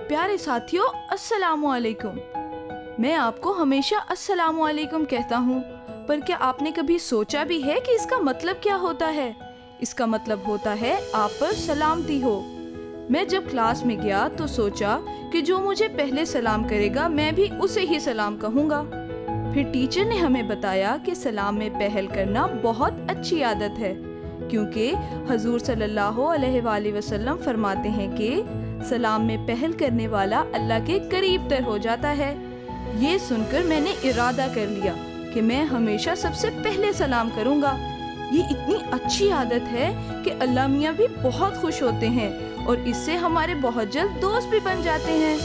प्यारे साथियों, अस्सलामुअलैकुम। मैं आपको हमेशा अस्सलामुअलैकुम कहता हूँ, पर क्या आपने कभी सोचा भी है कि इसका मतलब क्या होता है? इसका मतलब होता है आप पर सलामती हो। मैं जब क्लास में गया तो सोचा कि जो मुझे पहले सलाम करेगा मैं भी उसे ही सलाम कहूँगा। फिर टीचर ने हमें बताया कि सलाम में पहल करना बहुत अच्छी आदत है, क्योंकि हजूर सल्लल्लाहु अलैहि वसल्लम फरमाते हैं कि सलाम में पहल करने वाला अल्लाह के करीब तर हो जाता है। ये सुनकर मैंने इरादा कर लिया कि मैं हमेशा सबसे पहले सलाम करूँगा। ये इतनी अच्छी आदत है कि अल्लाह मियाँ भी बहुत खुश होते हैं और इससे हमारे बहुत जल्द दोस्त भी बन जाते हैं।